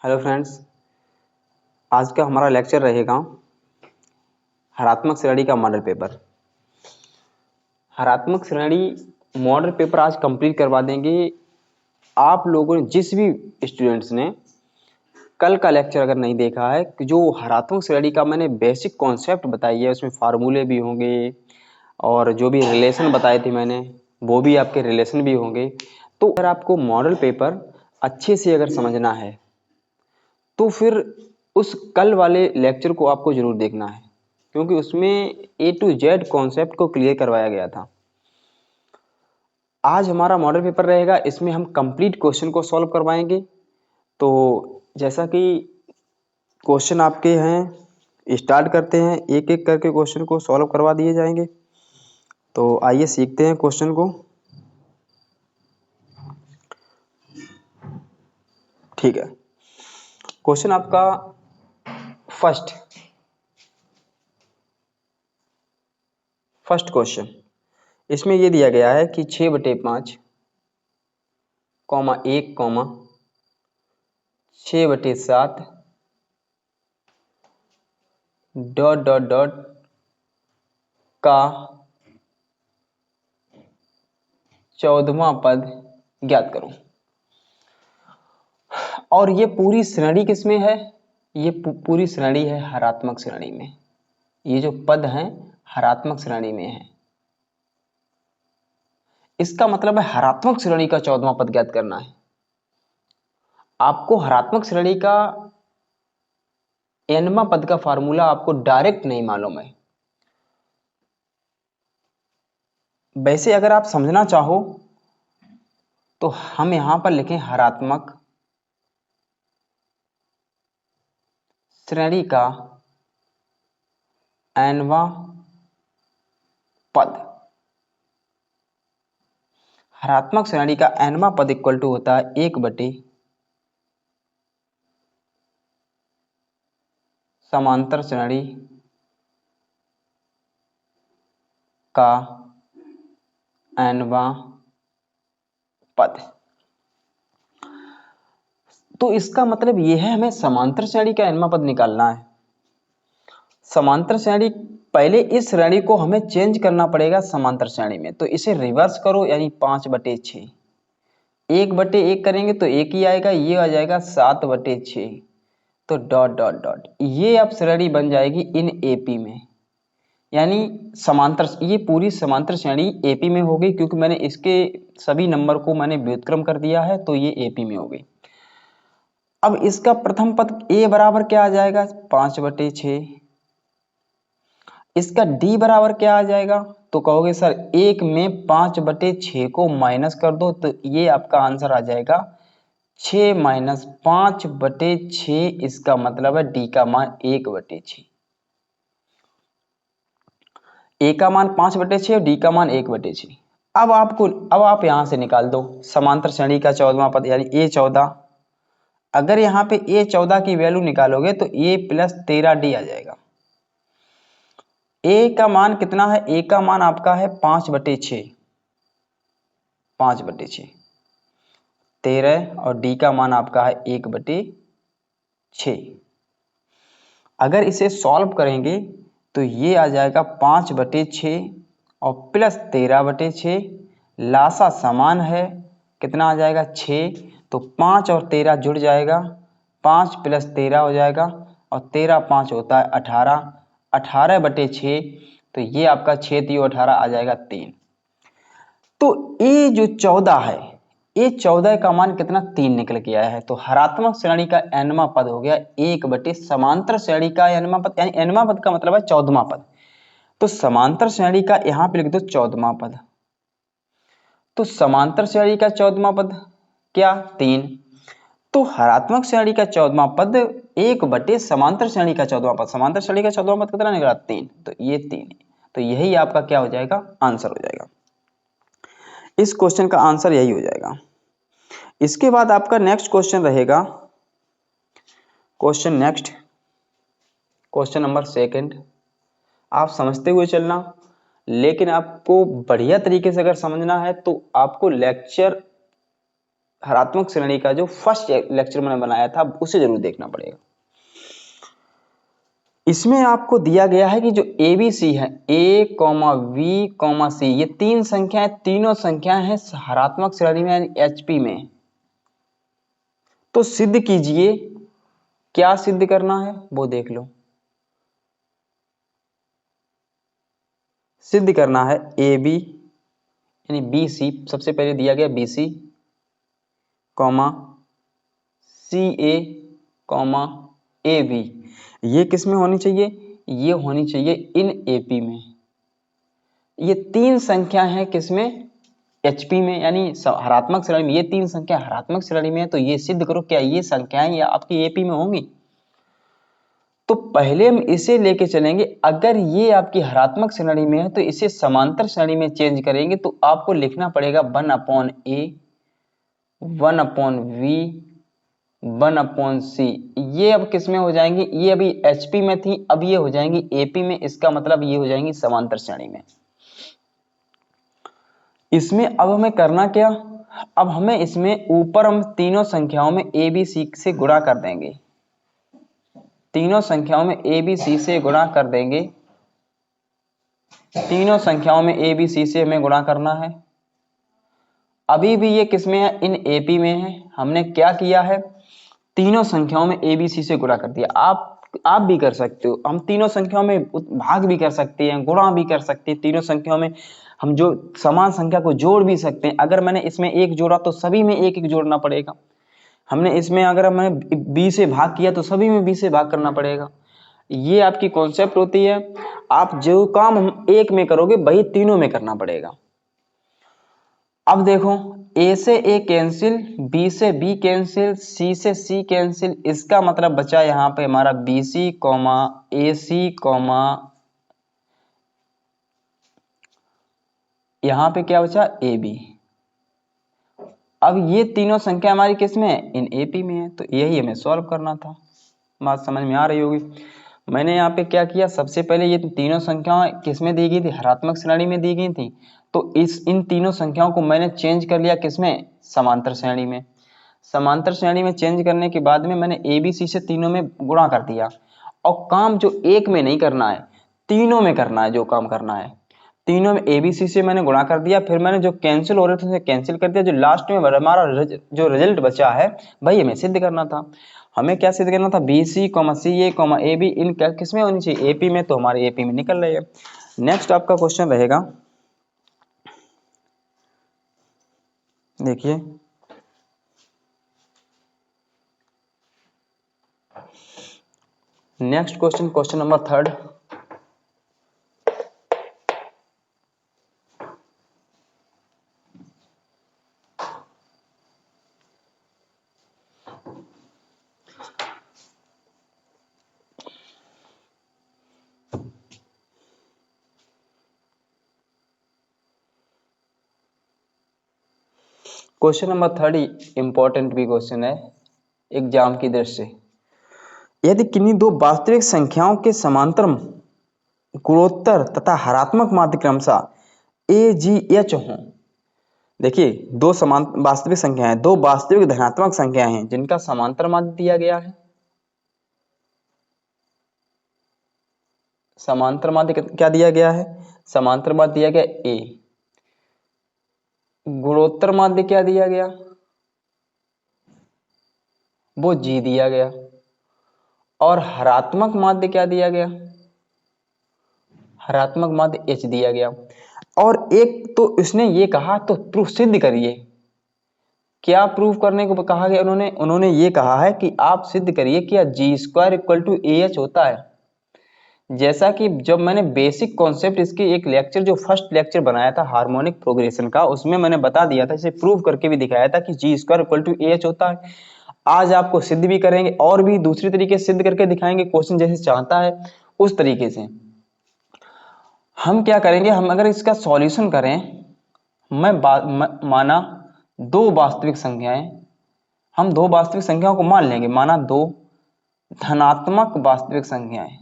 Hello friends, आज का हमारा लेक्चर रहेगा हरात्मक श्रेणी का मॉडल पेपर। हरात्मक श्रेणी मॉडल पेपर आज कंप्लीट करवा देंगे। आप लोगों ने जिस भी स्टूडेंट्स ने कल का लेक्चर अगर नहीं देखा है, कि जो हरात्मक श्रेणी का मैंने बेसिक कॉन्सेप्ट बताई है, उसमें फार्मूले भी होंगे और जो भी रिलेशन बताए थे मैंने वो भी आपके रिलेशन भी होंगे। तो अगर आपको मॉडल पेपर अच्छे से अगर समझना है तो फिर उस कल वाले लेक्चर को आपको जरूर देखना है, क्योंकि उसमें ए टू जेड कॉन्सेप्ट को क्लियर करवाया गया था। आज हमारा मॉडल पेपर रहेगा, इसमें हम कंप्लीट क्वेश्चन को सॉल्व करवाएंगे। तो जैसा कि क्वेश्चन आपके हैं, स्टार्ट करते हैं, एक एक करके क्वेश्चन को सॉल्व करवा दिए जाएंगे। तो आइए सीखते हैं क्वेश्चन को। ठीक है, क्वेश्चन आपका फर्स्ट क्वेश्चन, इसमें ये दिया गया है कि 6/5 comma 1 comma 6/7 dot dot dot का 14वां पद ज्ञात करो। और ये पूरी श्रेणी किसमें है? ये पूरी श्रेणी है हरात्मक श्रेणी में। ये जो पद हैं हरात्मक श्रेणी में है। इसका मतलब है हरात्मक श्रेणी का 14वां पद ज्ञात करना है। आपको हरात्मक श्रेणी का nवां पद का फार्मूला आपको डायरेक्ट नहीं मालूम है। वैसे अगर आप समझना चाहो तो हम यहां पर लिखें हरात्मक श्रेणी का nवां पद। हरात्मक श्रेणी का nवां पद इक्वल टू होता है 1/ समांतर श्रेणी का nवां पद। तो इसका मतलब यह है हमें समांतर श्रेणी का nवां पद निकालना है। समांतर श्रेणी, पहले इस श्रेणी को हमें चेंज करना पड़ेगा समांतर श्रेणी में। तो इसे रिवर्स करो, यानी 5/6। 1/1 करेंगे तो 1 ही आएगा, ये आ जाएगा 7/6। तो डॉट डॉट डॉट ये अब श्रेणी बन जाएगी इन एपी में, यानी समांतर, ये पूरी समांतर श्रेणी एपी में हो गई, क्योंकि मैंने इसके सभी नंबर को मैंने व्युत्क्रम कर दिया है, तो ये एपी में हो गई। अब इसका प्रथम पद ए बराबर क्या आ जाएगा? 5/6। इसका डी बराबर क्या आ जाएगा? तो कहोगे सर 1 में 5/6 को माइनस कर दो, तो ये आपका आंसर आ जाएगा 6 माइनस 5/6। इसका मतलब है डी का मान 1/6। ए का मान 5/6 और डी का मान 1/6। अब आप यहां से निकाल दो समांतर श्रेणी का 14वां पद, यानी A14। अगर यहाँ पे A14 की वैल्यू निकालोगे तो A + 13D आ जाएगा। ए का मान कितना है? ए का मान आपका है 5/6, 5/6 13, और डी का मान आपका है 1/6। अगर इसे सॉल्व करेंगे तो ये आ जाएगा 5/6 और प्लस 13/6। लासा समान है, कितना आ जाएगा? 6। तो 5 और 13 जुड़ जाएगा, 5 + 13 हो जाएगा, और 13 5 होता है 18। 18/6, तो ये आपका 6 3 18 आ जाएगा 3। तो ये जो 14 है, ये 14 का मान कितना? 3 निकल के आया है। तो हरात्मक श्रेणी का nवां पद हो गया 1/ समांतर श्रेणी का nवां पद, यानी nवां पद का मतलब है 14वां पद। तो समांतर श्रेणी का यहां पे लिख दो 14वां पद। तो समांतर श्रेणी का 14वां पद क्या? 3। तो हरात्मक श्रेणी का 14वां पद 1/ समांतर श्रेणी का 14वां पद। समांतर श्रेणी का 14वां पद कितना निकला? 3। तो ये 3, तो यही आपका क्या हो जाएगा? आंसर हो जाएगा। इस क्वेश्चन का आंसर यही हो जाएगा। इसके बाद आपका नेक्स्ट क्वेश्चन रहेगा, क्वेश्चन नंबर 2। आप समझते हुए चलना, लेकिन आपको बढ़िया तरीके से अगर समझना है तो आपको लेक्चर हरात्मक श्रेणी का जो फर्स्ट लेक्चर मैंने बनाया था उसे जरूर देखना पड़ेगा। इसमें आपको दिया गया है कि जो ABC है A, V, C, ये तीन संख्याएं, तीनों संख्याएं हैं हरात्मक श्रेणी में यानी HP में। तो सिद्ध कीजिए, क्या सिद्ध करना है वो देख लो। सिद्ध करना है AB यानी BC, सबसे पहले दिया गया BC, CA, AB, ये किस में होनी चाहिए? ये होनी चाहिए इन AP में। ये तीन संख्या है किसमें? HP में, यानी हरात्मक श्रेणी में। ये तीन संख्या हरात्मक श्रेणी में है, तो ये सिद्ध करो क्या ये संख्याएं या आपकी AP में होंगी। तो पहले हम इसे लेके चलेंगे, अगर ये आपकी हरात्मक श्रेणी में है तो इसे समांतर श्रेणी में चेंज करेंगे, तो आपको लिखना पड़ेगा 1/A, 1/V, 1/C। ये अब किस में हो जाएंगी? ये अभी HP में थी, अब ये हो जाएंगी AP में। इसका मतलब ये हो जाएंगी समांतर श्रेणी में। इसमें अब हमें करना क्या? अब हमें इसमें ऊपर हम तीनों संख्याओं में ABC से गुणा कर देंगे। तीनों संख्याओं में ABC से गुणा कर देंगे। तीनों संख्याओं में ABC से हमें गुणा करना है। अभी भी ये किसमें है? इन AP में है। हमने क्या किया है? तीनों संख्याओं में ABC से गुणा कर दिया। आप भी कर सकते हो, हम तीनों संख्याओं में भाग भी कर सकते हैं, गुणा भी कर सकते हैं। तीनों संख्याओं में हम जो समान संख्या को जोड़ भी सकते हैं। अगर मैंने इसमें एक जोड़ा तो सभी में एक एक जोड़ना पड़ेगा। हमने इसमें अगर हमने B से भाग किया तो सभी में B से भाग करना पड़ेगा। ये आपकी कॉन्सेप्ट होती है। आप जो काम हम एक में करोगे वही तीनों में करना पड़ेगा। अब देखो, A से A कैंसिल, B से B कैंसिल, C से C कैंसिल। इसका मतलब बचा यहाँ पे हमारा BC, AC, यहाँ पे क्या बचा? AB। अब ये तीनों संख्या हमारी किस में है? इन AP में है। तो यही हमें सॉल्व करना था। बात समझ में आ रही होगी। मैंने यहाँ पे क्या किया? सबसे पहले ये तीनों संख्याएं किस में दी गई थी? हरात्मक श्रेणी में दी गई थी। तो इन तीनों संख्याओं को मैंने चेंज कर लिया किसमें? समांतर श्रेणी में। समांतर श्रेणी में चेंज करने के बाद में मैंने ABC से तीनों में गुणा कर दिया। और काम जो एक में नहीं करना है, तीनों में करना है। जो काम करना है तीनों में ABC से मैंने गुणा कर दिया। फिर मैंने जो कैंसिल हो रहे थे उसे कैंसिल कर दिया। जो लास्ट में हमारा जो रिजल्ट बचा है वही हमें सिद्ध करना था। हमें क्या सिद्ध करना था? BC, CA, AB इन किस में होनी चाहिए? AP में। तो हमारे AP में निकल रही है। नेक्स्ट आपका क्वेश्चन रहेगा, देखिए, next question, question number 3। Question number 3 important भी क्वेश्चन है एग्जाम की दृष्टि से। यदि किन्हीं दो वास्तविक संख्याओं के समांतर गुणोत्तर तथा हरात्मक माध्य क्रमशः AGH हों। देखिए, दो समान वास्तविक संख्याएं, दो वास्तविक धनात्मक संख्याएं हैं जिनका समांतर माध्य दिया गया है। समांतर माध्य क्या दिया गया है? समांतर माध्य दिया गया A। गुणोत्तर माध्य क्या दिया गया? वो G दिया गया। और हरात्मक माध्य क्या दिया गया? हरात्मक माध्य H दिया गया। और एक तो इसने ये कहा, तो प्रूफ सिद्ध करिए। क्या प्रूफ करने को कहा गया? उन्होंने ये कहा है कि आप सिद्ध करिए कि G² = AH होता है। जैसा कि जब मैंने बेसिक कॉन्सेप्ट इसके एक लेक्चर, जो फर्स्ट लेक्चर बनाया था हार्मोनिक प्रोग्रेशन का, उसमें मैंने बता दिया था, इसे प्रूव करके भी दिखाया था कि G² = AH होता है। आज आपको सिद्ध भी करेंगे और भी दूसरी तरीके से सिद्ध करके दिखाएंगे। क्वेश्चन जैसे चाहता है उस तरीके से हम क्या करेंगे। हम अगर इसका सॉल्यूशन करें, माना दो वास्तविक संख्याएं, हम दो वास्तविक संख्याओं को मान लेंगे। माना दो धनात्मक वास्तविक संख्याएं,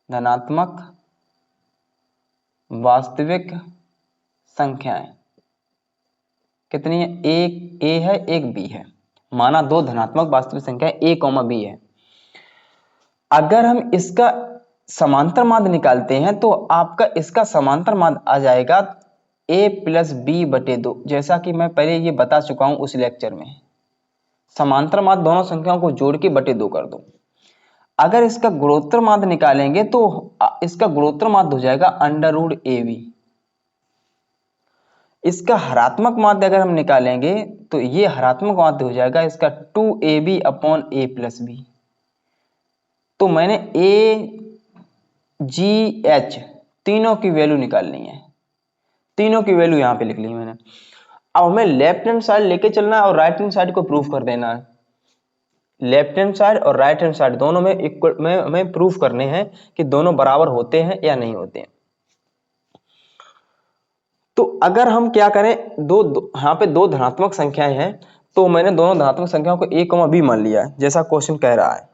धनात्मक वास्तविक संख्याएं कितनी है, एक ए है एक बी है, माना दो धनात्मक वास्तविक संख्या ए कॉमा बी है। अगर हम इसका समांतर माध्य निकालते हैं तो आपका इसका समांतर माध्य आ जाएगा a प्लस बी बटे 2, जैसा कि मैं पहले ये बता चुका हूं उस लेक्चर में। समांतर माध्य दोनों संख्याओं को जोड़ के बटे 2 कर दो। अगर इसका गुणोत्तर माध्य निकालेंगे तो इसका गुणोत्तर माध्य हो जाएगा अंडर रूट ए बी। इसका हरात्मक माध्य अगर हम निकालेंगे तो ये हरात्मक माध्य हो जाएगा इसका 2ab upon a plus B. तो मैंने a जी एच तीनों की वैल्यू निकालनी है, तीनों की वैल्यू यहां पे लिख ली मैंने। अब हमें लेफ्ट हैंड साइड लेके चलना है और राइट हैंड साइड को प्रूफ कर देना है। लेफ्ट हैंड साइड और राइट हैंड साइड दोनों में इक्वल में हमें प्रूफ करने हैं कि दोनों बराबर होते हैं या नहीं होते हैं। तो अगर हम क्या करें, यहाँ पे दो धनात्मक संख्याएं हैं, तो मैंने दोनों धनात्मक संख्याओं को a कॉमा बी मान लिया है जैसा क्वेश्चन कह रहा है।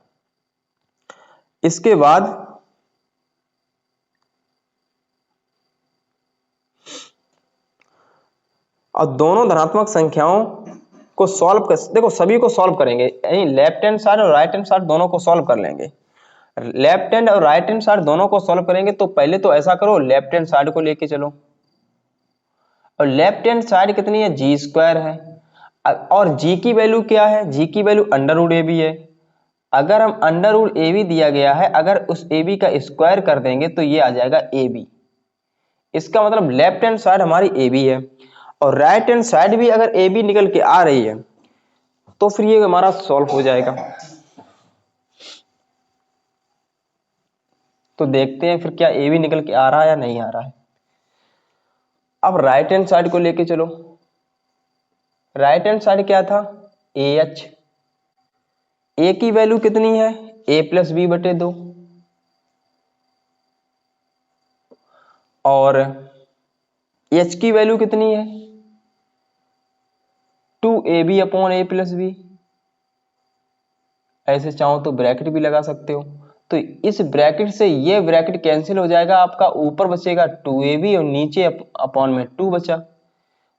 इसके बाद और दोनों धनात्मक संख्याओं को सॉल्व कर, देखो सभी को सॉल्व करेंगे, यानी लेफ्ट हैंड साइड और राइट हैंड साइड दोनों को सॉल्व कर लेंगे। लेफ्ट हैंड और राइट हैंड साइड दोनों को सॉल्व करेंगे तो पहले तो ऐसा करो, लेफ्ट हैंड साइड को लेके चलो, और लेफ्ट हैंड साइड कितनी है, जी स्क्वायर है, और जी की वैल्यू क्या है, जी की वैल्यू अंडर रूट ए बी है। अगर हम अंडर रूट ए बी दिया गया है, अगर उस ए बी का स्क्वायर कर देंगे तो ये आ जाएगा ए बी। इसका मतलब लेफ्ट हैंड साइड हमारी ए बी है, और राइट हैंड साइड भी अगर ए बी निकल के आ रही है तो फिर ये हमारा सॉल्व हो जाएगा। तो देखते हैं फिर क्या ए बी निकल के आ रहा है या नहीं आ रहा है। अब राइट हैंड साइड को लेके चलो, राइट हैंड साइड क्या था, ए एच, ए की वैल्यू कितनी है, ए प्लस बी बटे 2, और एच की वैल्यू कितनी है, 2ab upon a plus B. ऐसे चाहो तो ब्रैकेट भी लगा सकते हो, तो इस ब्रैकेट से ये ब्रैकेट कैंसिल हो जाएगा, आपका ऊपर बचेगा 2ab और नीचे अपॉन में 2 बचा,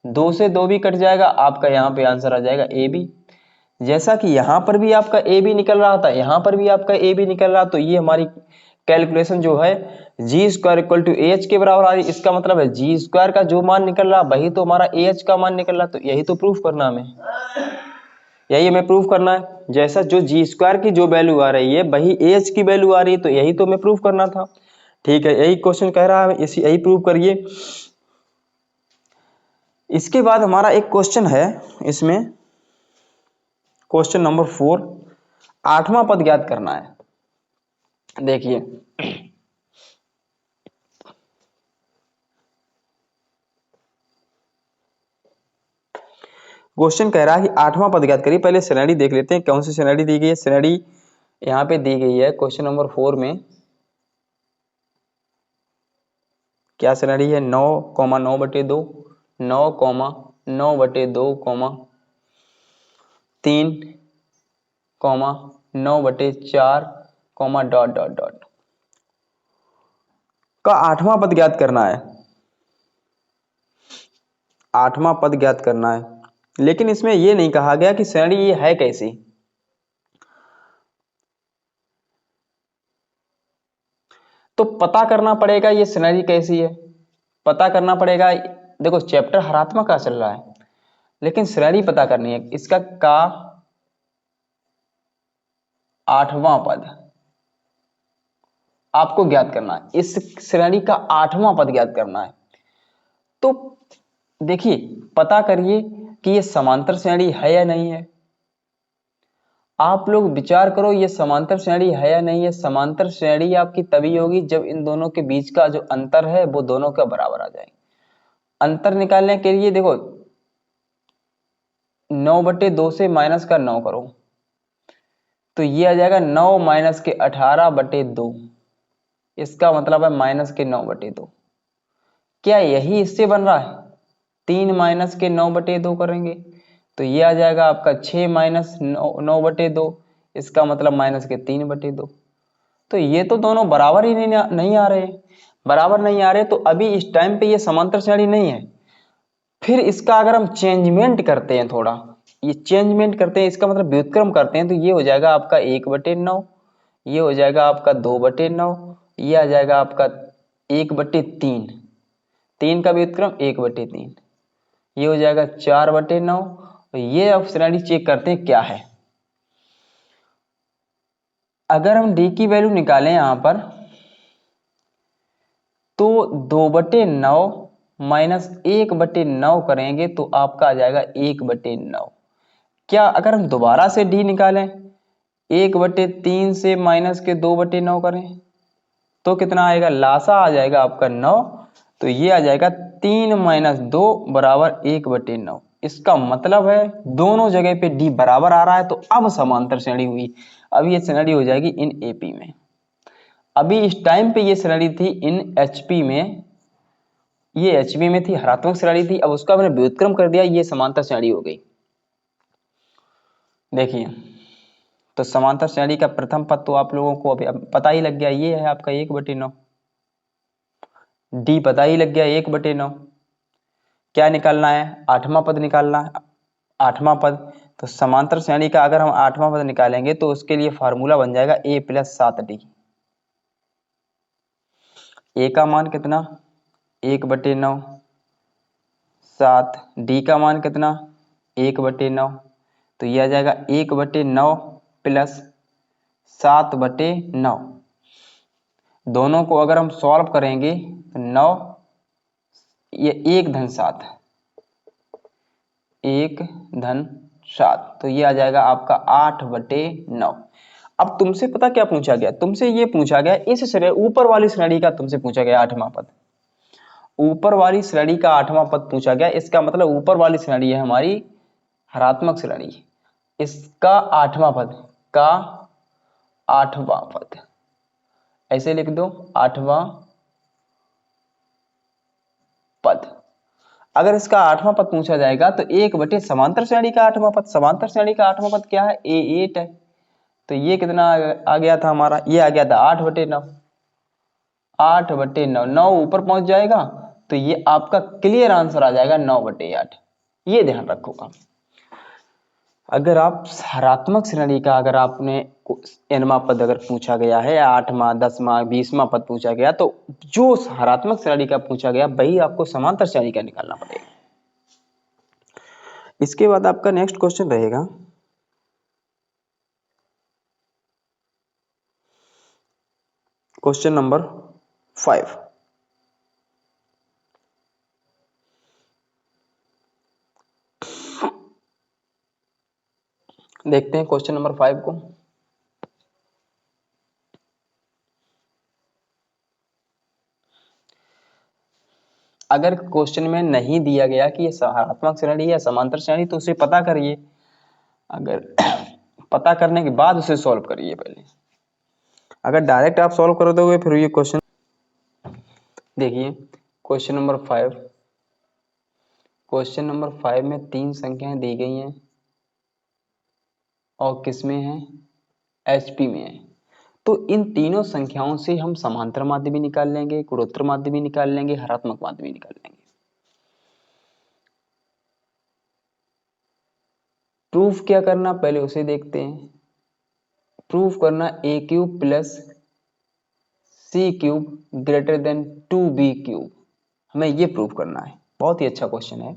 2 से 2 भी कट जाएगा, आपका यहाँ पे आंसर आ जाएगा ए बी। जैसा कि यहाँ पर भी आपका ए बी निकल रहा था, यहाँ पर भी आपका ए बी निकल रहा, तो ये हमारी कैलकुलेशन जो है G square equal to A H के बराबर आ रही। इसका मतलब है जी स्क्वायर का जो मान निकल रहा वही तो हमारा ए एच का मान निकल रहा, तो यही तो प्रूफ करना हमें, यही हमें प्रूफ करना है। जैसा जो जी स्क्वायर की जो वैल्यू आ रही है वही ए एच की वैल्यू आ रही है, तो यही तो हमें प्रूफ करना था। ठीक है, यही क्वेश्चन कह रहा है, इसी यही प्रूफ करिए। इसके बाद हमारा एक क्वेश्चन है, इसमें क्वेश्चन नंबर 4, 8वां पद ज्ञात करना है। देखिए क्वेश्चन कह रहा है कि 8वां पद ज्ञात करिए। पहले श्रेणी देख लेते हैं, कौन सी श्रेणी दी गई है। श्रेणी यहाँ पे दी गई है क्वेश्चन नंबर 4 में, क्या श्रेणी है, 9,9 बटे 2, 9,9 बटे 2, 3, 9 बटे 4, डॉट डॉट डॉट का 8वां पद ज्ञात करना है। 8वां पद ज्ञात करना है, लेकिन इसमें यह नहीं कहा गया कि श्रेणी ये है कैसी। तो पता करना पड़ेगा ये श्रेणी कैसी है, पता करना पड़ेगा। देखो चैप्टर हरात्मक का चल रहा है, लेकिन श्रेणी पता करनी है। इसका का 8वां पद आपको ज्ञात करना है, इस श्रेणी का 8वां पद ज्ञात करना है। तो देखिए पता करिए कि ये समांतर श्रेणी है या नहीं है। आप लोग विचार करो ये समांतर श्रेणी है या नहीं है। समांतर श्रेणी आपकी तभी होगी जब इन दोनों के बीच का जो अंतर है वो दोनों के बराबर आ जाए। अंतर निकालने के लिए देखो 9 बटे 2 से माइनस का 9 करो तो ये आ जाएगा 9 माइनस के 18 बटे 2। इसका मतलब है माइनस के 9 बटे 2। क्या यही इससे बन रहा है? 3 माइनस के 9 बटे 2 करेंगे तो ये आ जाएगा आपका 6 माइनस 9 बटे 2। इसका मतलब माइनस के 3 बटे 2। तो ये तो दोनों बराबर ही नहीं आ रहे, बराबर नहीं आ रहे। तो अभी इस टाइम पे ये समांतर श्रेणी नहीं है। फिर इसका अगर हम चेंजमेंट करते हैं, थोड़ा ये चेंजमेंट करते हैं, इसका मतलब व्युत्क्रम करते हैं, तो ये हो जाएगा आपका 1/9, ये हो जाएगा आपका 2/9, ये आ जाएगा आपका 1/3, 3 का व्युत्क्रम 1/3, ये हो जाएगा 4/9। ये अब श्रेणी चेक करते हैं क्या है। अगर हम डी की वैल्यू निकालें यहां पर, तो 2/9 माइनस 1/9 करेंगे तो आपका आ जाएगा 1/9। क्या अगर हम दोबारा से डी निकालें, 1/3 से माइनस के 2/9 करें तो कितना आएगा, लासा आ जाएगा आपका 9, तो ये आ जाएगा 3 माइनस 2 बराबर 1/9। इसका मतलब है दोनों जगह पे डी बराबर आ रहा है, तो अब समांतर श्रेणी हुई। अब ये श्रेणी हो जाएगी इन एपी में। अभी इस टाइम पे ये श्रेणी थी इन एचपी में, ये एचपी में थी, हरात्मक श्रेणी थी, अब उसका मैंने व्युत्क्रम कर दिया, ये समांतर श्रेणी हो गई। देखिए, तो समांतर श्रेणी का प्रथम पद तो आप लोगों को अभी पता ही लग गया, ये है आपका 1/9। डी पता ही लग गया 1/9। क्या निकालना है, आठवां पद निकालना है, आठवां पद। तो समांतर श्रेणी का अगर हम आठवां पद निकालेंगे तो उसके लिए फार्मूला बन जाएगा a + 7d। a का मान कितना, 1/9, 7, डी का मान कितना, 1/9, तो यह आ जाएगा 1/9 प्लस 7/9। दोनों को अगर हम सॉल्व करेंगे तो 9, ये 1-7, 1-7, तो ये आ जाएगा आपका 8/9। अब तुमसे पता क्या पूछा गया, तुमसे ये पूछा गया इस श्रेणी, ऊपर वाली श्रेणी का तुमसे पूछा गया आठवां पद, ऊपर वाली श्रेणी का आठवां पद पूछा गया। इसका मतलब ऊपर वाली श्रेणी है हमारी हरात्मक श्रेणी, इसका आठवां पद का आठवां पद, ऐसे लिख दो, आठवां पद। अगर इसका आठवां पद पूछा जाएगा तो 1/, समांतर श्रेणी का आठवां पद, समांतर श्रेणी का आठवां पद क्या है, A8 है, तो ये कितना आ गया था हमारा, ये आ गया था 8/9, 8/9, 9 ऊपर पहुंच जाएगा, तो ये आपका क्लियर आंसर आ जाएगा 9/8। ये ध्यान रखोगा। अगर आप हरात्मक श्रेणी का, अगर आपने nवां पद अगर पूछा गया है, 8वां, 10वां, 20वां पद पूछा गया, तो जो हरात्मक श्रेणी का पूछा गया वही आपको समांतर श्रेणी का निकालना पड़ेगा। इसके बाद आपका नेक्स्ट क्वेश्चन रहेगा, क्वेश्चन नंबर 5। देखते हैं क्वेश्चन नंबर 5 को। अगर क्वेश्चन में नहीं दिया गया कि ये हरात्मक श्रेणी या समांतर श्रेणी, तो उसे पता करिए। अगर पता करने के बाद उसे सॉल्व करिए पहले। अगर डायरेक्ट आप सॉल्व कर दोगे फिर ये क्वेश्चन, देखिए क्वेश्चन नंबर 5, क्वेश्चन नंबर 5 में 3 संख्याएं दी गई हैं और किसमें है, एचपी में है। तो इन तीनों संख्याओं से हम समांतर माध्य भी निकाल लेंगे, गुणोत्तर माध्य भी निकाल लेंगे, हरात्मक माध्य भी निकाल लेंगे। प्रूफ क्या करना, पहले उसे देखते हैं। प्रूफ करना a³ plus c³ greater than 2b³, हमें ये प्रूफ करना है। बहुत ही अच्छा क्वेश्चन है।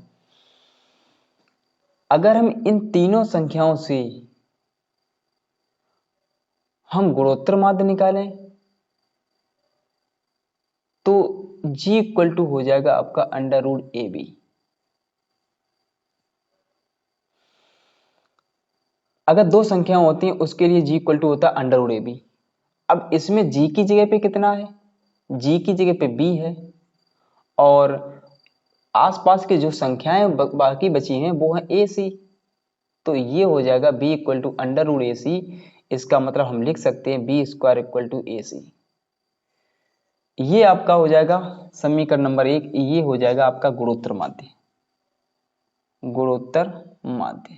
अगर हम इन तीनों संख्याओं से हम गुणोत्तर माध्य निकालें तो g इक्वल टू हो जाएगा आपका √ab। अगर दो संख्याएं होती हैं उसके लिए g इक्वल टू होता है √ab। अब इसमें g की जगह पे कितना है, g की जगह पे b है, और आसपास के जो संख्याएं बाकी बची हैं वो है ac, तो ये हो जाएगा b इक्वल टू √ac। इसका मतलब हम लिख सकते हैं b² इक्वल टू ac। ये आपका हो जाएगा समीकरण नंबर 1, ये हो जाएगा आपका गुणोत्तर माध्य, गुणोत्तर माध्य।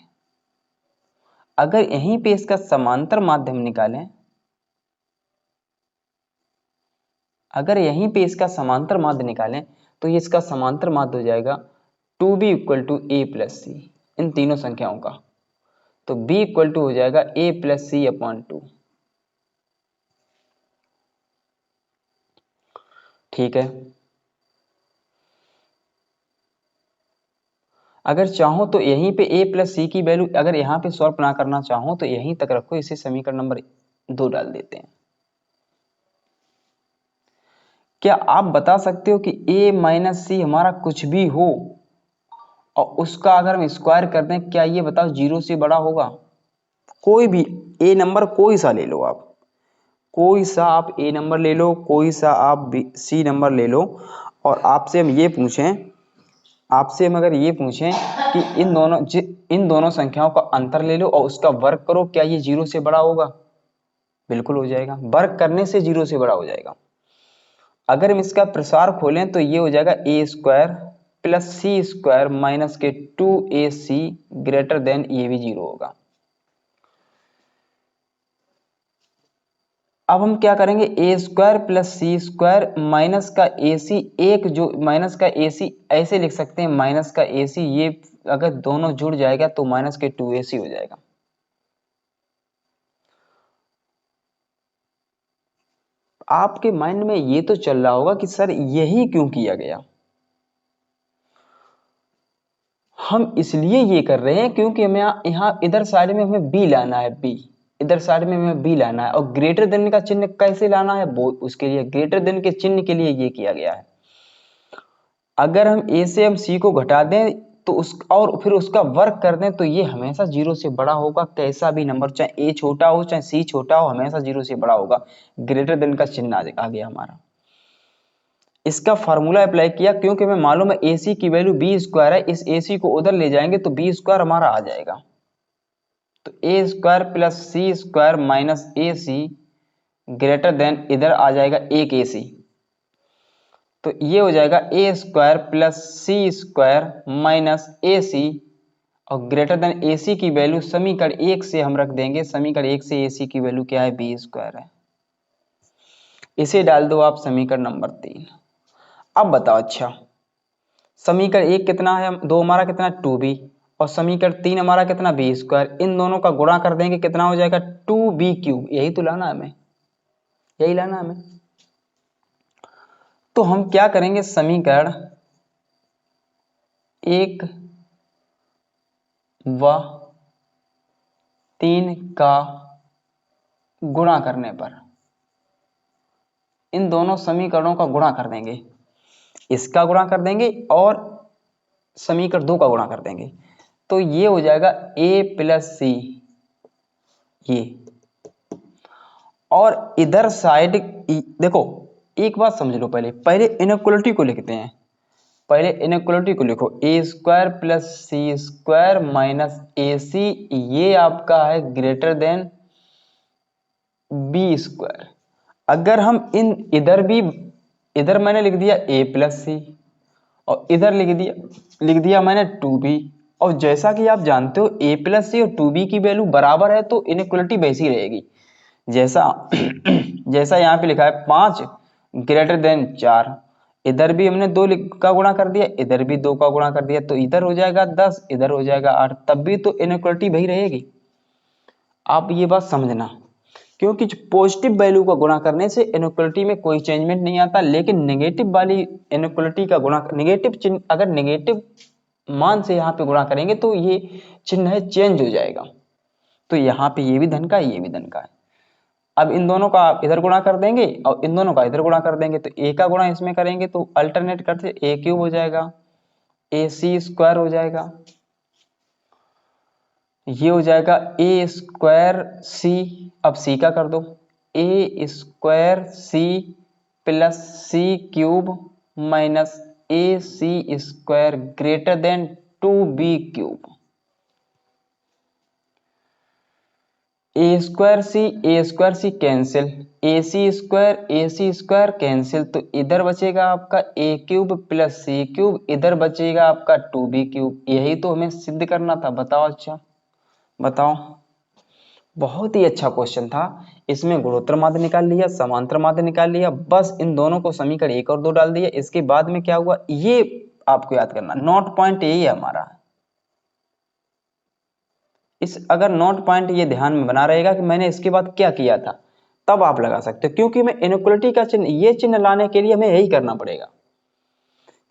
अगर यहीं पे इसका समांतर माध्य हम निकालें, अगर यहीं पे इसका समांतर माध्य निकालें तो ये इसका समांतर माध्य हो जाएगा 2b equal to A plus C, इन तीनों संख्याओं का, तो b इक्वल टू हो जाएगा a प्लस सी अपॉन 2। ठीक है, अगर चाहो तो यहीं पे a प्लस सी की वैल्यू, अगर यहाँ पे सॉल्व ना करना चाहो तो यहीं तक रखो, इसे समीकरण नंबर 2 डाल देते हैं। क्या आप बता सकते हो कि a माइनस सी हमारा कुछ भी हो और उसका अगर हम स्क्वायर कर दें, क्या ये बताओ 0 से बड़ा होगा? कोई भी a नंबर कोई सा ले लो आप, कोई सा आप a नंबर ले लो, कोई सा आप c नंबर ले लो, और आपसे हम ये पूछें, आपसे हम अगर ये पूछें कि इन दोनों संख्याओं का अंतर ले लो और उसका वर्ग करो, क्या ये 0 से बड़ा होगा? बिल्कुल हो जाएगा, वर्ग करने से 0 से बड़ा हो जाएगा। अगर हम इसका प्रसार खोलें तो ये हो जाएगा ए square plus c square minus के 2ac ग्रेटर देन, ये भी 0 होगा। अब हम क्या करेंगे, ए square plus c square minus का ac, एक जो माइनस का ac ऐसे लिख सकते हैं, माइनस का ac, ये अगर दोनों जुड़ जाएगा तो माइनस के 2ac हो जाएगा। आपके माइंड में ये तो चल रहा होगा कि सर यही क्यों किया गया। हम इसलिए ये कर रहे हैं क्योंकि हमें यहाँ इधर साइड में हमें b लाना है, b इधर साइड में हमें b लाना है, और ग्रेटर देन का चिन्ह कैसे लाना है, वो उसके लिए ग्रेटर देन के चिन्ह के लिए ये किया गया है। अगर हम a से हम c को घटा दें तो और फिर उसका वर्ग कर दें तो ये हमेशा 0 से बड़ा होगा। कैसा भी नंबर, चाहे a छोटा हो चाहे c छोटा हो, हमेशा 0 से बड़ा होगा। ग्रेटर देन का चिन्ह आ गया हमारा। इसका फार्मूला अप्लाई किया क्योंकि हमें मालूम है AC की वैल्यू b स्क्वायर है, इस AC को उधर ले जाएंगे तो b स्क्वायर हमारा आ जाएगा। तो a square plus c square minus AC greater than, इधर आ जाएगा एक AC, तो ये हो जाएगा a square plus c square minus AC, और ग्रेटर देन AC की वैल्यू समीकरण 1 से हम रख देंगे, समीकरण 1 से AC की वैल्यू क्या है, b स्क्वायर है। इसे डाल दो आप समीकरण नंबर 3। अब बताओ, अच्छा समीकरण 1 कितना है, 2 हमारा कितना 2b, और समीकरण 3 हमारा कितना b स्क्वायर, इन दोनों का गुणा कर देंगे कितना हो जाएगा 2b क्यूब। यही तो लाना हमें, यही लाना हमें। तो हम क्या करेंगे, समीकरण 1 व 3 का गुणा करने पर इन दोनों समीकरणों का गुणा कर देंगे, इसका गुणा कर देंगे और समीकरण 2 का गुणा कर देंगे, तो ये हो जाएगा a प्लस सी, ये। और इधर साइड देखो, एक बात समझ लो, पहले इनइक्वालिटी को लिखते हैं, पहले इनइक्वालिटी को लिखो, a square plus c square minus AC, ये आपका है ग्रेटर देन b स्क्वायर। अगर हम इधर मैंने लिख दिया a प्लस सी और इधर लिख दिया मैंने 2b, और जैसा कि आप जानते हो a प्लस सी और 2b की वैल्यू बराबर है तो इनइक्वालिटी वैसी रहेगी। जैसा यहाँ पे लिखा है 5 ग्रेटर देन 4, इधर भी हमने 2 का गुणा कर दिया, इधर भी 2 का गुणा कर दिया, तो इधर हो जाएगा 10, इधर हो जाएगा 8, तब भी तो इनइक्वालिटी वही रहेगी। आप ये बात समझना, क्योंकि पॉजिटिव वैल्यू का गुणा करने से इनइक्वालिटी में कोई चेंजमेंट नहीं आता, लेकिन नेगेटिव वाली इनइक्वालिटी का गुणा, नेगेटिव चिन्ह, अगर नेगेटिव मान से यहाँ पे गुणा करेंगे तो ये चिन्ह है चेंज हो जाएगा। तो यहाँ पे ये भी धन का है, ये भी धन का है। अब इन दोनों का इधर गुणा कर देंगे और इन दोनों का इधर गुणा कर देंगे, तो a का गुणा इसमें करेंगे तो अल्टरनेट करते a क्यूब हो जाएगा, AC स्क्वायर हो जाएगा, ये हो जाएगा a स्क्वायर c, अब c का कर दो, a square c plus c cube minus AC square greater than 2b cube. A square c cancel, AC square cancel, तो इधर बचेगा आपका a cube plus c cube, इधर बचेगा आपका 2b क्यूब। यही तो हमें सिद्ध करना था। बताओ, अच्छा बताओ, बहुत ही अच्छा क्वेश्चन था। इसमें गुणोत्तर माध्य निकाल लिया, समांतर माध्य निकाल लिया, बस इन दोनों को समीकरण 1 और 2 डाल दिया। इसके बाद में क्या हुआ, ये आपको याद करना, नोट पॉइंट यही है हमारा। अगर नोट पॉइंट ये ध्यान में बना रहेगा कि मैंने इसके बाद क्या किया था, तब आप लगा सकते हो, क्योंकि मैं इनइक्वलिटी का चिन्ह, ये चिन्ह लाने के लिए हमें यही करना पड़ेगा।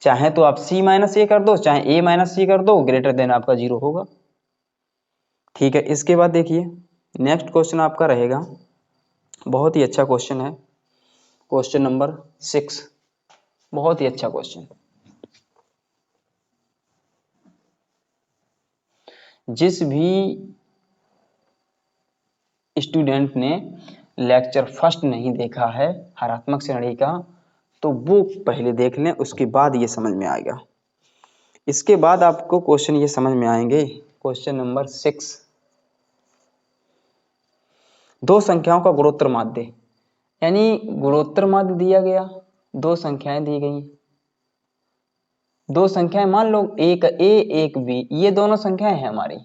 चाहे तो आप c माइनस ए कर दो, चाहे a माइनस c कर दो, ग्रेटर देन आपका 0 होगा। ठीक है, इसके बाद देखिए नेक्स्ट क्वेश्चन आपका रहेगा, बहुत ही अच्छा क्वेश्चन है, क्वेश्चन नंबर 6, बहुत ही अच्छा क्वेश्चन। जिस भी स्टूडेंट ने लेक्चर फर्स्ट नहीं देखा है हरात्मक श्रेणी का, तो वो पहले देख लें, उसके बाद ये समझ में आएगा। इसके बाद आपको क्वेश्चन ये समझ में आएंगे। क्वेश्चन नंबर 6, दो संख्याओं का गुणोत्तर माध्य, यानी गुणोत्तर माध्य दिया गया, दो संख्याएं दी गई, दो संख्याएं मान लो एक a एक b, ये दोनों संख्याएं हैं हमारी,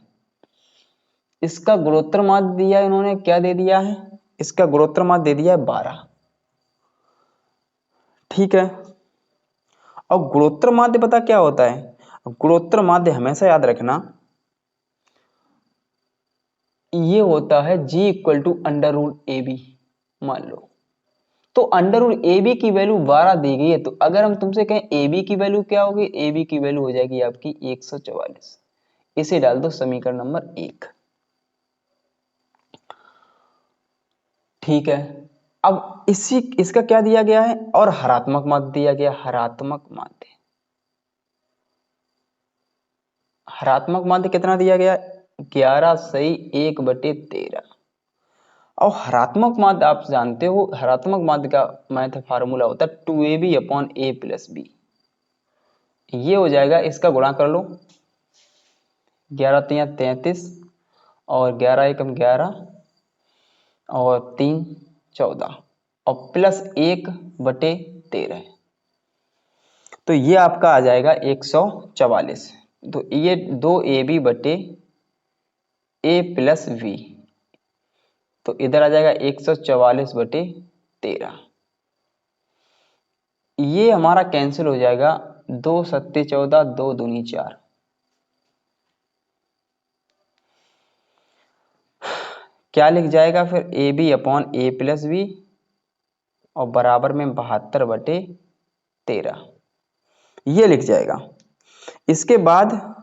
इसका गुणोत्तर माध्य दिया इन्होंने, क्या दे दिया है, इसका गुणोत्तर माध्य दे दिया है 12। ठीक है, और गुणोत्तर माध्य पता क्या होता है, गुणोत्तर माध्य हमेशा याद रखना ये होता है g equal to under root A b. मान लो तो अंडर रूट ए बी की वैल्यू 12 दी गई है, तो अगर हम तुमसे कहें ए बी की वैल्यू क्या होगी, ए बी की वैल्यू हो जाएगी आपकी 144। इसे डाल दो समीकरण नंबर 1। ठीक है, अब इसका क्या दिया गया है, और हरात्मक माध्य दिया गया, हरात्मक माध्य, हरात्मक माध्य कितना दिया गया, 11 सही 1/13। और हरात्मक माध्य आप जानते हो, हरात्मक माध्य का मैथ फार्मूला होता है 2ab upon a plus b। ये हो जाएगा, इसका गुणा कर लो, 11 3 33 और 11 एकम 11 और 3 14 और प्लस 1/13, तो ये आपका आ जाएगा 144। तो ये 2ab बटे a प्लस v, तो इधर आ जाएगा 144/13। ये हमारा कैंसिल हो जाएगा, 2 सत्ते 14, 2 दूनी 4। क्या लिख जाएगा फिर, a b upon a plus b और बराबर में 72/13, ये लिख जाएगा। इसके बाद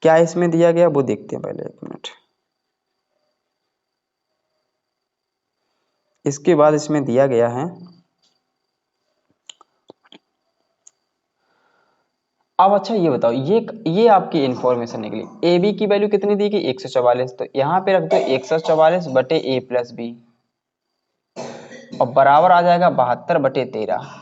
क्या इसमें दिया गया वो देखते हैं, पहले 1 मिनट। इसके बाद इसमें दिया गया है, अब अच्छा ये बताओ, ये आपकी इंफॉर्मेशन निकली, ए बी की वैल्यू कितनी दी गई 144, तो यहाँ पे रख दो 144/a प्लस बी और बराबर आ जाएगा 72/13।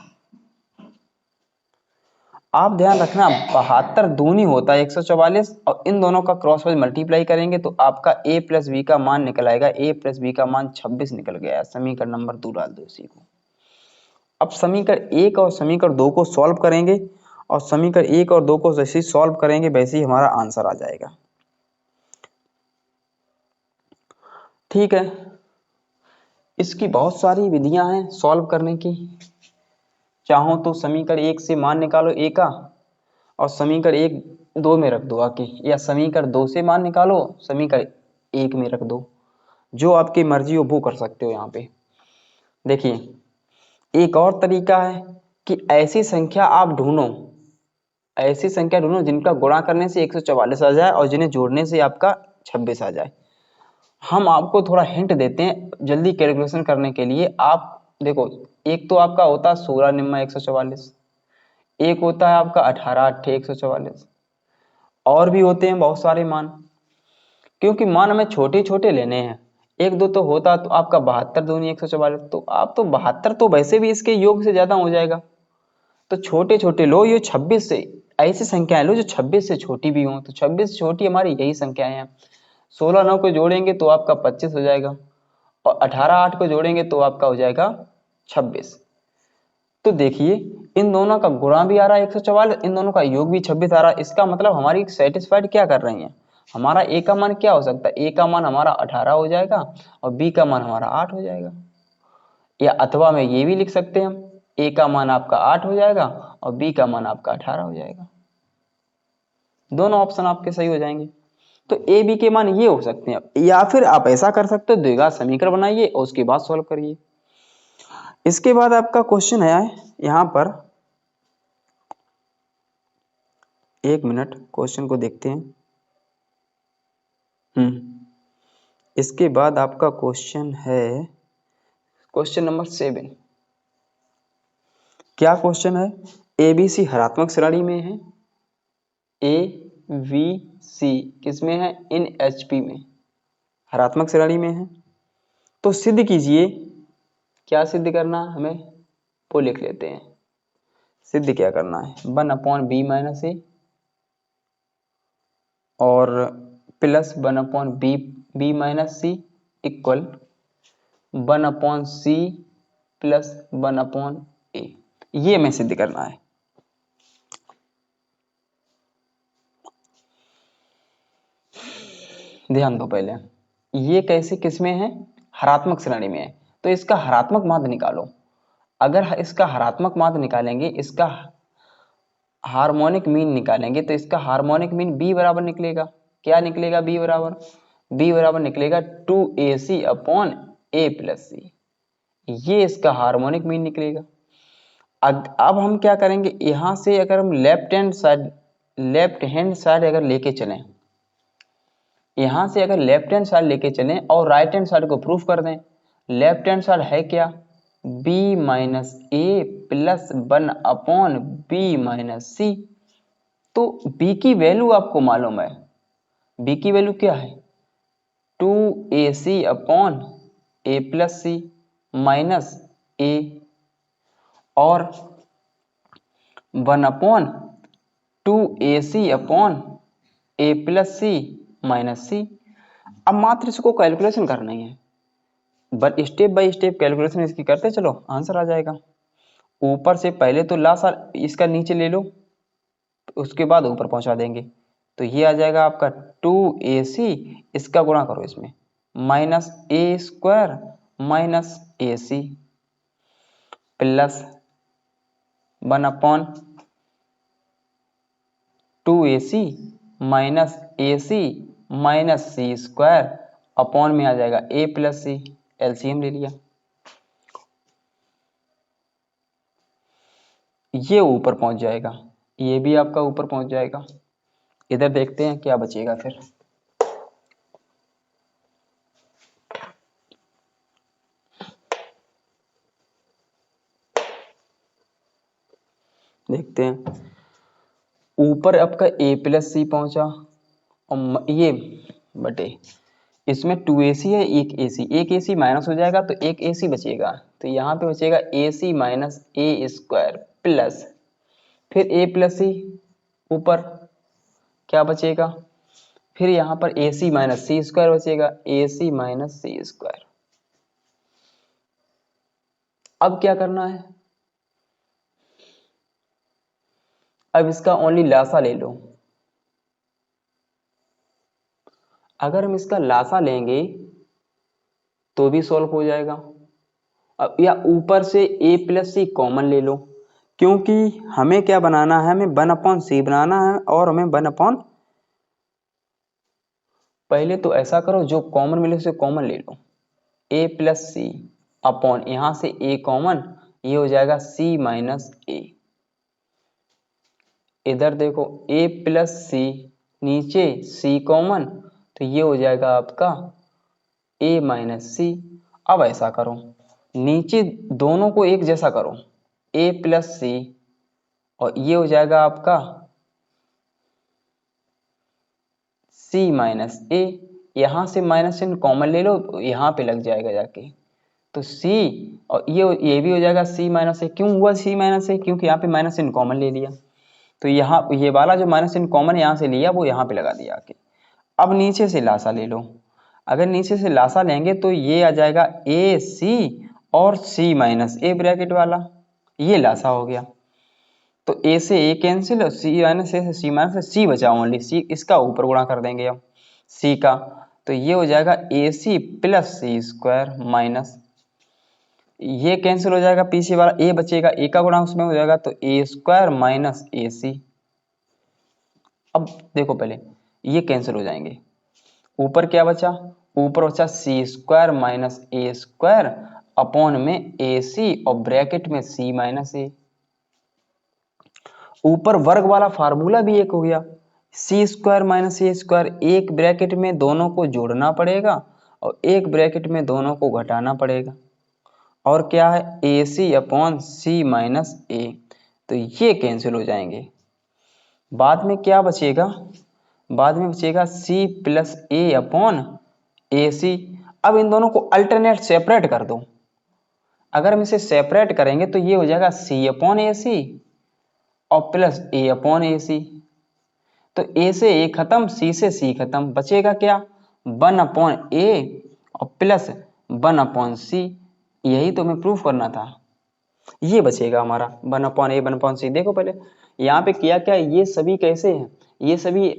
आप ध्यान रखना 72 दूनी होता है 144, और इन दोनों का क्रॉस वाइज मल्टीप्लाई करेंगे तो आपका a प्लस बी का मान निकल आएगा, a प्लस बी का मान 26 निकल गया। समीकरण नंबर 2 डाल दो इसी को। अब समीकरण 1 और समीकरण 2 को सॉल्व करेंगे, और समीकरण 1 और 2 को जैसे ही सॉल्व करेंगे वैसे ही हमारा आंसर आ जाएगा। ठीक है, इसकी बहुत सारी विधियां हैं सॉल्व करने की। चाहो तो समीकरण 1 से मान निकालो a का और समीकरण 1 2 में रख दो आके, या समीकरण 2 से मान निकालो समीकरण 1 में रख दो, जो आपकी मर्जी हो वो कर सकते हो। यहाँ पे देखिए एक और तरीका है कि ऐसी संख्या आप ढूंढो, ऐसी संख्या ढूंढो जिनका गुणा करने से 144 आ जाए और जिन्हें जोड़ने से आपका 26 आ जाए। हम आपको थोड़ा हिंट देते हैं जल्दी कैलकुलेशन करने के लिए। आप देखो, एक तो आपका होता है 16 निम्मा 144, एक होता है आपका 18 अट्ठे 144, और भी होते हैं बहुत सारे मान, क्योंकि मान हमें छोटे छोटे लेने हैं। एक दो तो होता तो आपका 72 दूनी 144, तो आप तो 72 तो वैसे भी इसके योग से ज्यादा हो जाएगा, तो छोटे छोटे लो। ये 26 से ऐसी संख्याएं लो जो 26 से छोटी भी हो, तो 26 से छोटी हमारी यही संख्याएं हैं। 16 9 को जोड़ेंगे तो आपका 25 हो जाएगा, और 18 8 को जोड़ेंगे तो आपका हो जाएगा 26। तो देखिए इन दोनों का गुणा भी आ रहा है 144, इन दोनों का योग भी 26 आ रहा है। इसका मतलब हमारी सेटिस्फाइड क्या कर रही है, हमारा ए का मान क्या हो सकता है, ए का मान हमारा 18 हो जाएगा और बी का मान हमारा 8 हो जाएगा। या अथवा में ये भी लिख सकते हैं हम, ए का मान आपका 8 हो जाएगा और बी का मान आपका 18 हो जाएगा। दोनों ऑप्शन आपके सही हो जाएंगे। तो ए बी के मान ये हो सकते हैं, या फिर आप ऐसा कर सकते हो द्विघात समीकरण बनाइए और उसके बाद सॉल्व करिए। इसके बाद आपका क्वेश्चन है यहाँ पर, एक मिनट क्वेश्चन को देखते हैं। इसके बाद आपका क्वेश्चन है क्वेश्चन नंबर 7। क्या क्वेश्चन है? ए बी सी हरात्मक श्रेणी में है, ए वी सी किसमें है? इन एच पी में, हरात्मक श्रेणी में है। तो सिद्ध कीजिए, क्या सिद्ध करना है हमें वो लिख लेते हैं। सिद्ध क्या करना है? 1/b माइनस ए और प्लस 1/b माइनस सी इक्वल 1/c प्लस 1/a, ये हमें सिद्ध करना है। ध्यान दो, पहले ये कैसे किसमें है? हरात्मक श्रेणी में है। तो इसका हरात्मक माध्य निकालो। अगर इसका हरात्मक माध्य निकालेंगे, इसका हार्मोनिक मीन निकालेंगे, तो इसका हार्मोनिक मीन b बराबर निकलेगा। क्या निकलेगा? b बराबर निकलेगा 2ac अपॉन a प्लस सी, ये इसका हार्मोनिक मीन निकलेगा। अब हम क्या करेंगे, यहां से अगर हम लेफ्ट हैंड साइड अगर लेके चलें, यहां से अगर लेफ्ट हैंड साइड लेके चलें और राइट हैंड साइड को प्रूफ कर दें। लेफ्ट हैंड साइड है क्या? b माइनस ए प्लस 1/b माइनस सी। तो b की वैल्यू आपको मालूम है, b की वैल्यू क्या है? 2ac upon a plus C minus a और 1/2ac upon a plus C minus C. अब मात्र इसको कैलकुलेशन करना ही है, but step by step calculation इसकी करते चलो, आंसर आ जाएगा। ऊपर से पहले तो लासा इसका नीचे ले लो, उसके बाद ऊपर पहुंचा देंगे। तो ये आ जाएगा आपका 2ac, इसका गुणा करो इसमें, minus a square minus ac plus 1/2ac minus ac minus c square upon में आ जाएगा a प्लस सी, एलसीएम ले लिया। ये ऊपर पहुंच जाएगा, ये भी आपका ऊपर पहुंच जाएगा। इधर देखते हैं क्या बचेगा फिर। देखते हैं, ऊपर आपका a प्लस सी पहुंचा और ये बटे इसमें 2ac है, एक ac माइनस हो जाएगा तो एक ac बचेगा। तो यहाँ पे बचेगा ac minus a square plus फिर a प्लस सी, ऊपर क्या बचेगा? फिर यहाँ पर ac माइनस सी स्क्वायर बचेगा, ac माइनस सी स्क्वायर। अब क्या करना है? अब इसका ओनली लासा ले लो। अगर हम इसका लासा लेंगे तो भी सॉल्व हो जाएगा। अब या ऊपर से a प्लस सी कॉमन ले लो, क्योंकि हमें क्या बनाना है? हमें 1/c बनाना है और हमें 1 पहले तो ऐसा करो, जो कॉमन मिले उसे कॉमन ले लो, a प्लस सी अपॉन यहां से a कॉमन, ये हो जाएगा c माइनस a। इधर देखो a प्लस सी, नीचे c कॉमन, तो ये हो जाएगा आपका a माइनस सी। अब ऐसा करो, नीचे दोनों को एक जैसा करो, a प्लस सी और ये हो जाएगा आपका c माइनस a। यहां से माइनस चिन्ह कॉमन ले लो, यहां पे लग जाएगा जाके, तो c और ये भी हो जाएगा c माइनस a। क्यों हुआ c माइनस a? क्योंकि यहाँ पे माइनस चिन्ह कॉमन ले लिया, तो यहाँ ये वाला जो माइनस चिन्ह कॉमन यहाँ से लिया वो यहाँ पे लगा दिया आके। अब नीचे से लासा ले लो। अगर नीचे से लासा लेंगे तो ये आ जाएगा ए सी और सी माइनस ए ब्रैकेट वाला, ये लासा हो गया। तो ए से ए कैंसिल और सी माइनस ए से सी माइनस सी बचा ओनली सी, इसका ऊपर गुणा कर देंगे हम सी का, तो ये हो जाएगा ए C plus c square minus, ये कैंसिल हो जाएगा, पीछे वाला ए बचेगा, ए का गुणा उसमें हो जाएगा, तो ए स्क्वायर माइनस ए सी। अब देखो पहले ये कैंसिल हो जाएंगे, ऊपर क्या बचा, ऊपर बचा सी स्क्वायर माइनस ए स्क्वायर अपॉन में ए सी और ब्रैकेट में सी माइनस ए। ऊपर वर्ग वाला फार्मूला भी एक हो गया, सी स्क्वायर माइनस ए स्क्वायर, एक ब्रैकेट में दोनों को जोड़ना पड़ेगा और एक ब्रैकेट में दोनों को घटाना पड़ेगा, और क्या है ए सी अपॉन सी माइनस ए, तो ये कैंसिल हो जाएंगे। बाद में क्या बचेगा, बाद में बचेगा सी प्लस ए अपॉन ए सी। अब इन दोनों को अल्टरनेट सेपरेट कर दो, अगर हम इसे सेपरेट करेंगे तो ये हो जाएगा सी अपॉन ए सी और प्लस ए अपॉन ए सी, तो ए से ए खत्म, सी से सी खत्म, बचेगा क्या 1 अपॉन ए और प्लस 1 अपॉन सी, यही तो हमें प्रूफ करना था, ये बचेगा हमारा 1 अपॉन ए 1 अपॉन सी। देखो पहले यहाँ पे किया क्या, ये सभी कैसे हैं, ये सभी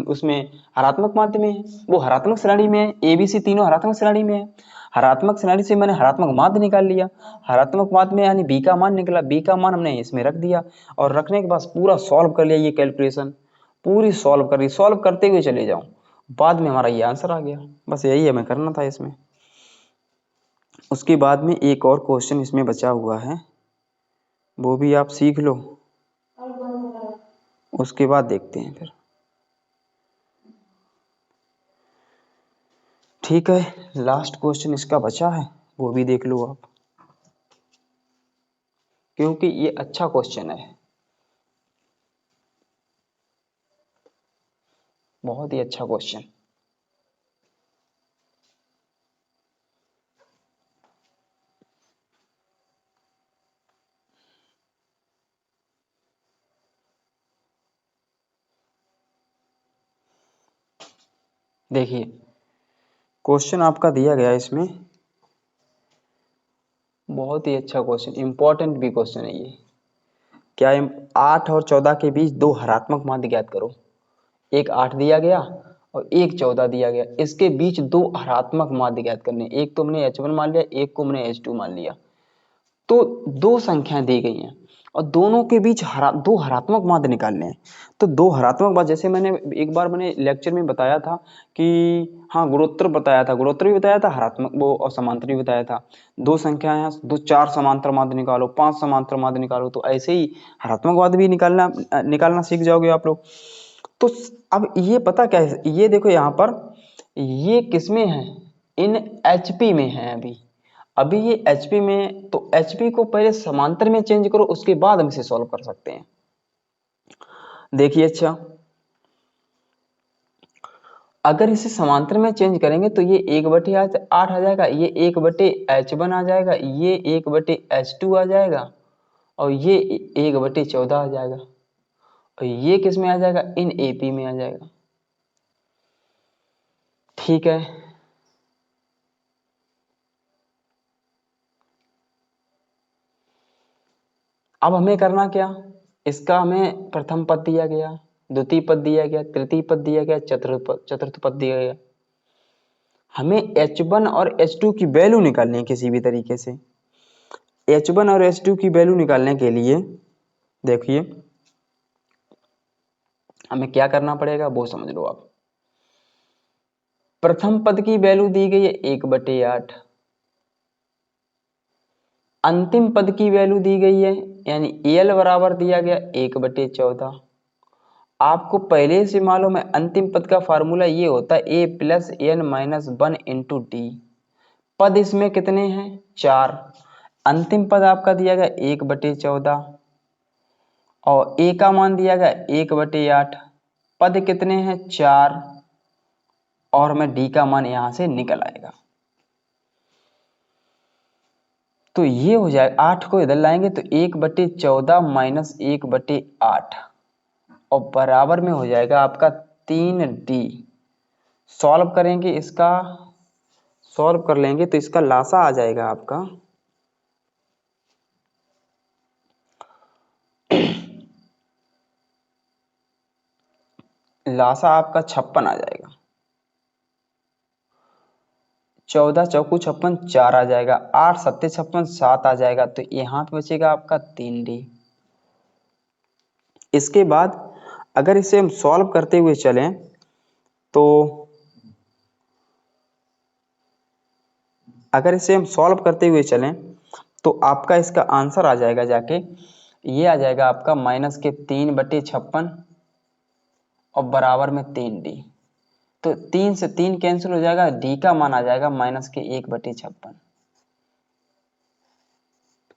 उसमें हरात्मक माध्य में है, वो हरात्मक श्रेणी में है, ए बी सी तीनों हरात्मक श्रेणी में है, हरात्मक श्रेणी से मैंने हरात्मक माध्य निकाल लिया, हरात्मक माध्य में यानी बी का मान निकला, बी का मान हमने इसमें रख दिया और रखने के बाद पूरा सॉल्व कर लिया, ये कैलकुलेशन पूरी सॉल्व कर ली, सॉल्व करते हुए चले जाओ, बाद में हमारा ये आंसर आ गया, बस यही हमें करना था इसमें। उसके बाद में एक और क्वेश्चन इसमें बचा हुआ है, वो भी आप सीख लो, उसके बाद देखते हैं फिर, ठीक है। लास्ट क्वेश्चन इसका बचा है, वो भी देख लो आप, क्योंकि ये अच्छा क्वेश्चन है, बहुत ही अच्छा क्वेश्चन। देखिए क्वेश्चन आपका दिया गया इसमें, बहुत ही अच्छा क्वेश्चन, इंपॉर्टेंट भी क्वेश्चन है ये। क्या 8 और 14 के बीच दो हरात्मक माध्य ज्ञात करो, एक 8 दिया गया और एक 14 दिया गया, इसके बीच दो हरात्मक माध्य ज्ञात करने, एक तो हमने H1 मान लिया, एक को हमने H2 मान लिया, तो दो संख्याएं दी गई हैं और दोनों के बीच दो हरात्मक माध्य निकालने हैं। तो दो हरात्मक माध्य, जैसे मैंने एक बार मैंने लेक्चर में बताया था कि हाँ गुणोत्तर बताया था, गुणोत्तर भी बताया था, हरात्मक वो और समांतर भी बताया था, दो संख्याएं हैं, दो 4 समांतर माध्य निकालो, 5 समांतर माध्य निकालो, तो ऐसे ही हरात्मक माध्य भी निकालना सीख जाओगे आप लोग। तो अब ये पता क्या है, ये देखो यहाँ पर ये किसमें है, इन HP में है, अभी ये HP में, तो HP को पहले समांतर में चेंज करो, उसके बाद हम इसे सॉल्व कर सकते हैं। देखिए अच्छा, अगर इसे समांतर में चेंज करेंगे तो ये 1/8 आ जाएगा, ये 1/H1 आ जाएगा, ये 1/H2 आ जाएगा और ये 1/14 आ जाएगा, और ये किस में आ जाएगा, इन AP में आ जाएगा, ठीक है। अब हमें करना क्या, इसका हमें प्रथम पद दिया गया, द्वितीय पद दिया गया, तृतीय पद दिया गया, चतुर्थ पद दिया गया, हमें H1 और H2 की वैल्यू निकालनी है किसी भी तरीके से। H1 और H2 की वैल्यू निकालने के लिए देखिए हमें क्या करना पड़ेगा वो समझ लो आप। प्रथम पद की वैल्यू दी गई है 1/8, अंतिम पद की वैल्यू दी गई है यानी L बराबर दिया गया 1/14। आपको पहले से मालूम है अंतिम पद का फार्मूला ये होता है A + n-1 × d। पद इसमें कितने हैं, 4, अंतिम पद आपका दिया गया 1/14 और A का मान दिया गया 1/8, पद कितने हैं 4 और हमें D का मान यहां से निकल आएगा, तो ये हो जाए 8 को इधर लाएंगे तो 1/14 - 1/8 और बराबर में हो जाएगा आपका 3D। सॉल्व करेंगे, इसका सॉल्व कर लेंगे तो इसका लासा आ जाएगा आपका लासा आपका 56 आ जाएगा, 14 चौकू 56 4 आ जाएगा, 8 7 56 7 आ जाएगा, तो यहाँ पे बचेगा आपका 3D। इसके बाद अगर इसे हम सॉल्व करते हुए चलें तो आपका इसका आंसर आ जाएगा जाके, ये आ जाएगा आपका -3/56 और बराबर में 3d। तो 3 से 3 कैंसिल हो जाएगा, d का मान आ जाएगा -1/56।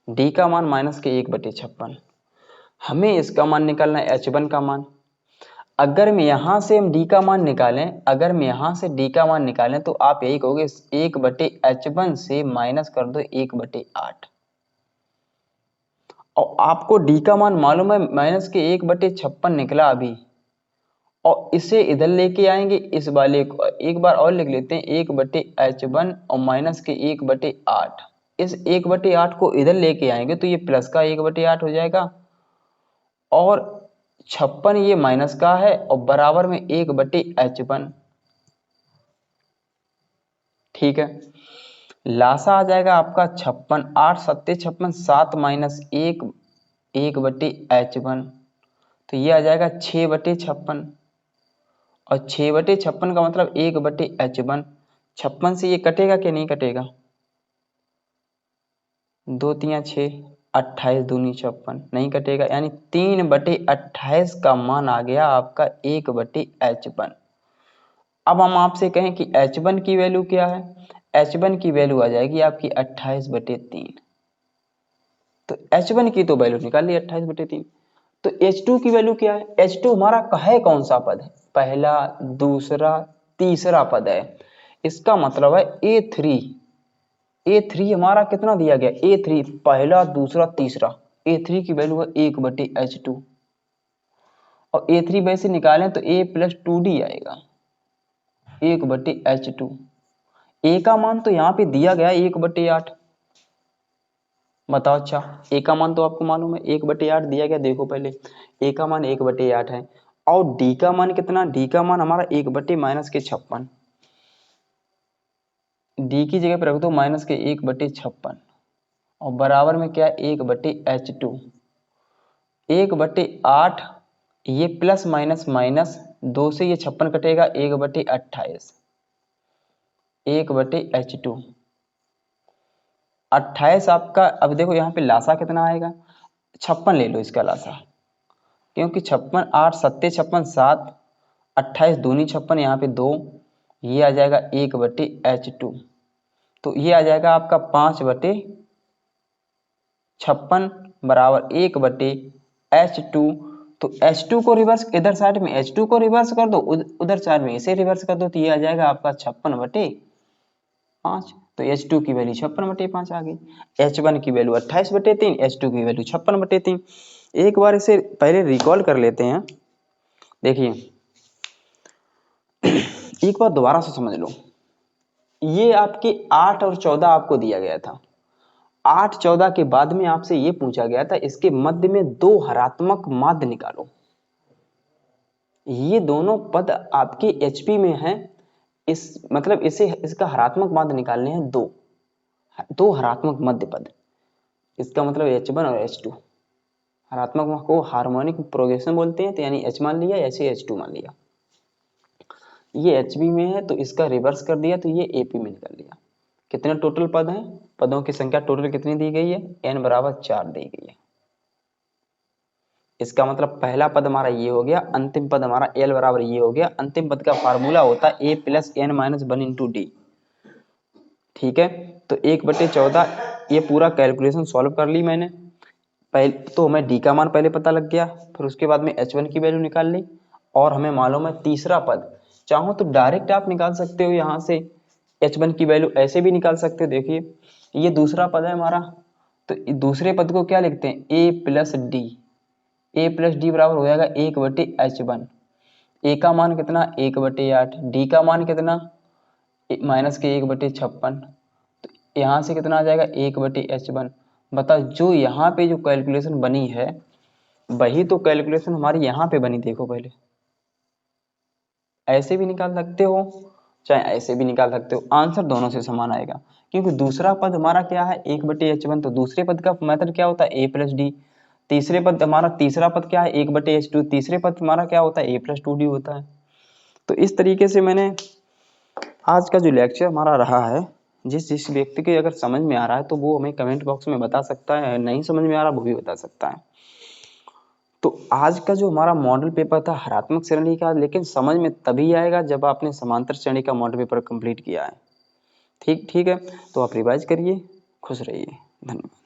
d का मान -1/56। हमें इसका मान निकालना है h1 का मान। अगर हम यहाँ से d का मान निकालें तो आप यही कहोगे 1/h1 से माइनस कर दो 1/8। और आपको d का मान मालूम है -1/56 निकला अभी, और इसे इधर लेके आएंगे, इस वाले को एक बार और लिख लेते हैं 1/h1 और -1/8। इस 1/8 को इधर लेके आएंगे तो ये प्लस का 1/8 हो जाएगा, और 56 ये माइनस का है और बराबर में 1/h1। ठीक है, लासा आ जाएगा आपका 56, 8 सत्ते 56, 7 माइनस 1 1/h1, तो ये आ जाएगा 6/56। और 6/56 का मतलब 1/h1। 56 से ये कटेगा कि नहीं कटेगा, 2 3 6, 28 दूनी 56, नहीं कटेगा, यानी 3/28 का मान आ गया आपका 1/h1। अब हम आपसे कहें कि h1 की वैल्यू क्या है, h1 की वैल्यू आ जाएगी आपकी 28/3। तो h1 की तो वैल्यू निकाल ली 28/3। तो h2 की वैल्यू क्या है, h2 हमारा है कौन सा पद है, पहला दूसरा तीसरा पद है। इसका मतलब है A3 हमारा कितना दिया गया, A3 पहला दूसरा तीसरा, A3 की वैल्यू है 1/h2। और A3 वैसे निकालें तो A + 2D आएगा 1/h2। A का मान तो यहाँ पे दिया गया 1/8। बताओ, अच्छा A का मान तो आपको मालूम है 1/8 दिया गया, देखो पहले A का मान 1/8 है, और D का मान कितना, D का मान हमारा 1/-56। D की जगह पर रख दो -1/56 और बराबर में क्या है 1/h2। 1/8 ये प्लस माइनस माइनस 2 से ये 56 कटेगा 1/28, 1/h2। 28 आपका, अब देखो यहाँ पे लासा कितना आएगा, 56 ले लो इसका लासा, क्योंकि 56 8 सत्ते 56, 7 28 दूनी 56, यहाँ पे 2, ये आ जाएगा 1/h2। तो ये आ जाएगा आपका 5/56 बराबर 1/h2। तो H2 को रिवर्स, इधर साइड में H2 को रिवर्स कर दो, उधर साइड में इसे रिवर्स कर दो, तो ये आ जाएगा आपका 56/5। तो H2 की वैल्यू 56/5 आ गई। H1 की वैल्यू 28/3, H2 की वैल्यू 56/3। एक बार इसे पहले रिकॉल कर लेते हैं। देखिए एक बार दोबारा से समझ लो, ये आपके 8 और 14 आपको दिया गया था। 8 14 के बाद में आपसे ये पूछा गया था इसके मध्य में 2 हरात्मक माध्य निकालो। ये दोनों पद आपके HP में हैं, इस मतलब इसका हरात्मक माध्य निकालने हैं, दो हरात्मक मध्य पद। इसका मतलब H1 और H2। हरात्मक को हार्मोनिक प्रोग्रेशन बोलते हैं, तो यानी H मान लिया, ऐसे H2 मान लिया। ये HB में है तो इसका रिवर्स कर दिया, तो ये AP में निकल लिया। कितने टोटल पद हैं, पदों की संख्या टोटल कितनी दी गई है, n बराबर 4 दी गई है। इसका मतलब पहला पद हमारा ये हो गया, अंतिम पद हमारा L बराबर ये हो गया। अंतिम पद का फार्मूला होता है A + n - 1 × D। ठीक है, तो 1/14 ये पूरा कैलकुलेशन सॉल्व कर ली मैंने। पहले तो हमें D का मान पहले पता लग गया, फिर उसके बाद में H1 की वैल्यू निकाल ली, और हमें मालूम है तीसरा पद। चाहो तो डायरेक्ट आप निकाल सकते हो, यहाँ से H1 की वैल्यू ऐसे भी निकाल सकते हो। देखिए ये दूसरा पद है हमारा, तो दूसरे पद को क्या लिखते हैं, A + D। A + D बराबर हो जाएगा 1/H1। A का मान कितना, 1/8। D का मान कितना, -1/56। तो यहाँ से कितना आ जाएगा 1/H1। बता, जो यहाँ पे जो कैलकुलेशन बनी है वही तो कैलकुलेशन हमारी यहाँ पे बनी। देखो पहले ऐसे भी निकाल सकते हो, चाहे ऐसे भी निकाल सकते हो, आंसर दोनों से समान आएगा। क्योंकि दूसरा पद हमारा क्या है 1/H1, तो दूसरे पद का मेथड क्या होता है A + D। तीसरे पद हमारा तीसरा पद क्या है 1/h2, तीसरे पद हमारा क्या होता है a+2d होता है। तो इस तरीके से मैंने आज का जो लेक्चर हमारा रहा है, जिस व्यक्ति के अगर समझ में आ रहा है तो वो हमें कमेंट बॉक्स में बता सकता है, नहीं समझ में आ रहा वो भी बता सकता है। तो आज का जो हमारा मॉडल पेपर था हरात्मक श्रेणी का, लेकिन समझ में तभी आएगा जब आपने समांतर श्रेणी का मॉडल पेपर कंप्लीट किया है। ठीक है, तो आप रिवाइज करिए, खुश रहिए, धन्यवाद।